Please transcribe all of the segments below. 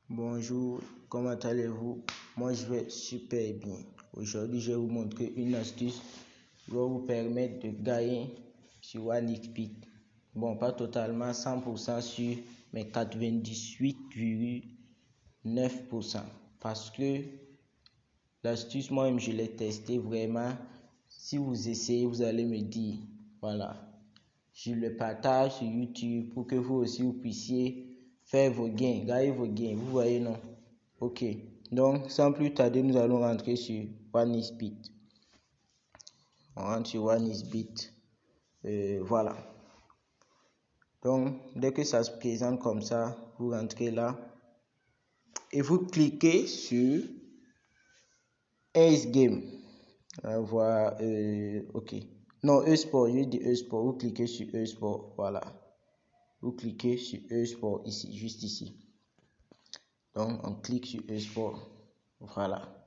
Bonjour, comment allez-vous? Moi je vais super bien. Aujourd'hui je vais vous montrer une astuce qui va vous permettre de gagner sur OneXBet. Bon, pas totalement 100% sûr, mais 98,9%. Parce que l'astuce, moi-même je l'ai testé vraiment. Si vous essayez, vous allez me dire, voilà. Je le partage sur YouTube pour que vous aussi vous puissiez faire vos gains, gagner vos gains. Vous voyez, non? Ok. Donc, sans plus tarder, nous allons rentrer sur OneXBet. On rentre sur OneXBet. Voilà. Donc, dès que ça se présente comme ça, vous rentrez là et vous cliquez sur Ace Game. Voilà. Ok. Non, E-Sport, je dis E-Sport. Vous cliquez sur E-Sport. Voilà. Vous cliquez sur E-Sport ici, juste ici. Donc, on clique sur E-Sport. Voilà.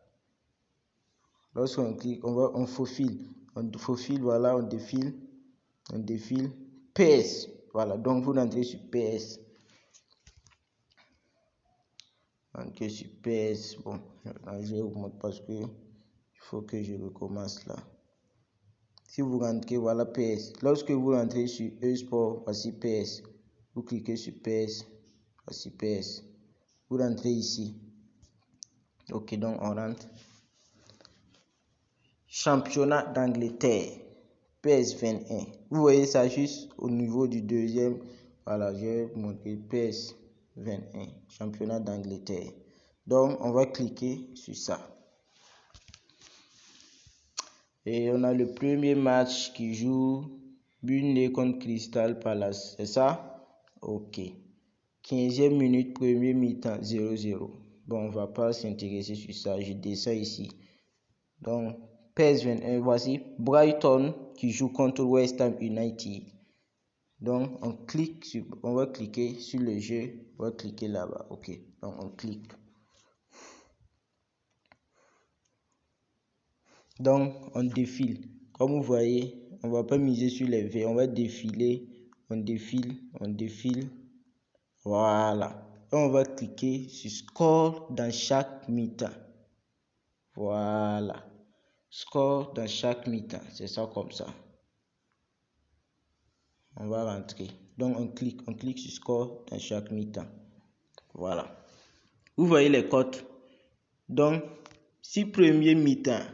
Lorsqu'on clique, on faufile. On faufile, voilà, on défile. On défile. PS. Voilà. Donc, vous entrez sur PS. Entrez sur PS. Bon, je vais vous montrer parce que il faut que je recommence là. Si vous rentrez, voilà PS. Lorsque vous rentrez sur E-Sport, voici PS. Vous cliquez sur PS. Voici PS. Vous rentrez ici. Ok, donc on rentre. Championnat d'Angleterre. PS 21. Vous voyez ça juste au niveau du deuxième. Voilà, je vais vous montrer PS 21. Championnat d'Angleterre. Donc, on va cliquer sur ça. Et on a le premier match qui joue Burnley contre Crystal Palace. C'est ça? Ok. 15e minute, premier mi-temps, 0-0. Bon, on va pas s'intéresser sur ça. Je descends ici. Donc, PS 21, voici Brighton qui joue contre West Ham United. Donc, on va cliquer sur le jeu. On va cliquer là-bas. Ok. Donc, on clique. Donc, on défile. Comme vous voyez, on va pas miser sur les V. On va défiler. On défile. On défile. Voilà. On va cliquer sur score dans chaque mi-temps. Voilà. Score dans chaque mi-temps. C'est ça comme ça. On va rentrer. Donc, on clique sur score dans chaque mi-temps. Voilà. Vous voyez les cotes. Donc, si premier mi-temps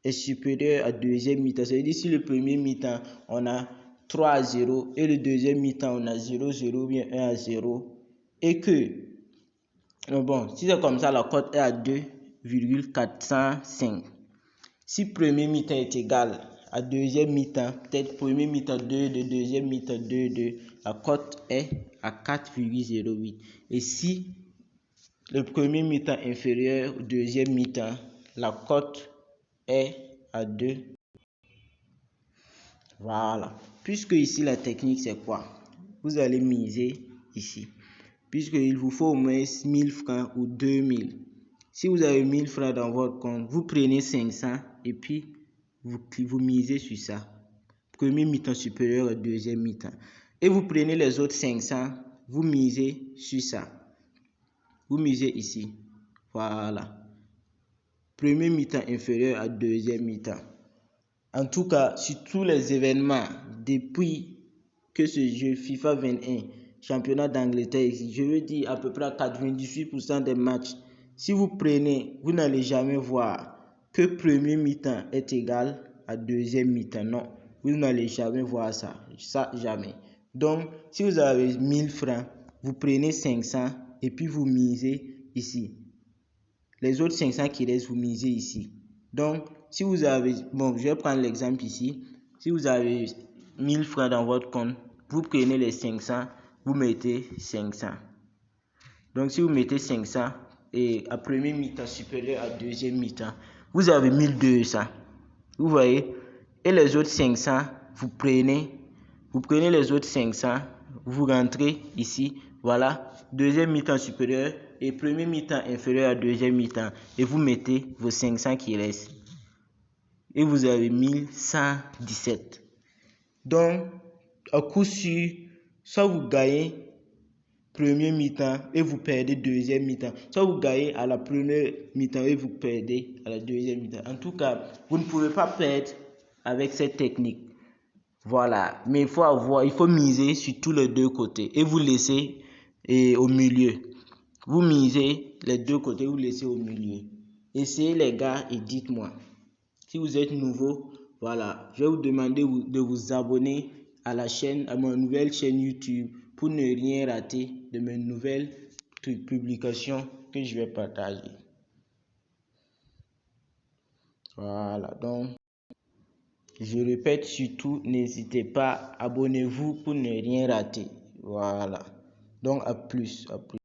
est supérieur à deuxième mi-temps, ça veut dire si le premier mi-temps, on a 3-0 et le deuxième mi-temps, on a 0-0 ou bien 1-0 et que, bon, si c'est comme ça, la cote est à 2,405. Si premier mi-temps est égal à deuxième mi-temps, peut-être premier mi-temps 2-2, deuxième mi-temps 2-2, la cote est à 4,08. Et si le premier mi-temps inférieur au deuxième mi-temps, la cote est à 2. Voilà. Puisque ici la technique c'est quoi? Vous allez miser ici. Puisqu'il vous faut au moins 1000 francs ou 2000. Si vous avez 1000 francs dans votre compte, vous prenez 500 et puis vous misez sur ça. Premier mi-temps supérieur au deuxième mi-temps. Et vous prenez les autres 500, vous misez sur ça. Vous misez ici. Voilà. Premier mi-temps inférieur à deuxième mi-temps. En tout cas, sur tous les événements, depuis que ce jeu FIFA 21, championnat d'Angleterre existe, je veux dire à peu près à 98% des matchs, si vous prenez, vous n'allez jamais voir que premier mi-temps est égal à deuxième mi-temps. Non, vous n'allez jamais voir ça. Ça, jamais. Donc, si vous avez 1000 francs, vous prenez 500 et puis vous misez ici. Les autres 500 qui restent, vous misez ici. Donc, si vous avez, bon, je vais prendre l'exemple ici. Si vous avez 1000 francs dans votre compte, vous prenez les 500, vous mettez 500. Donc, si vous mettez 500 et à premier mi-temps supérieur à deuxième mi-temps, vous avez 1200. Vous voyez? Et les autres 500, vous prenez les autres 500, vous rentrez ici, voilà, deuxième mi-temps supérieur et premier mi-temps inférieur à deuxième mi-temps et vous mettez vos 500 qui restent. Et vous avez 1117. Donc, à coup sûr, soit vous gagnez premier mi-temps et vous perdez deuxième mi-temps. Soit vous gagnez à la première mi-temps et vous perdez à la deuxième mi-temps. En tout cas, vous ne pouvez pas perdre avec cette technique. Voilà, mais il faut miser sur tous les deux côtés et vous laissez au milieu. Vous misez les deux côtés, vous laissez au milieu. Essayez les gars et dites-moi. Si vous êtes nouveau, voilà, je vais vous demander de vous abonner à la chaîne, à ma nouvelle chaîne YouTube pour ne rien rater de mes nouvelles publications que je vais partager. Voilà, donc je répète surtout, n'hésitez pas, abonnez-vous pour ne rien rater. Voilà, donc à plus.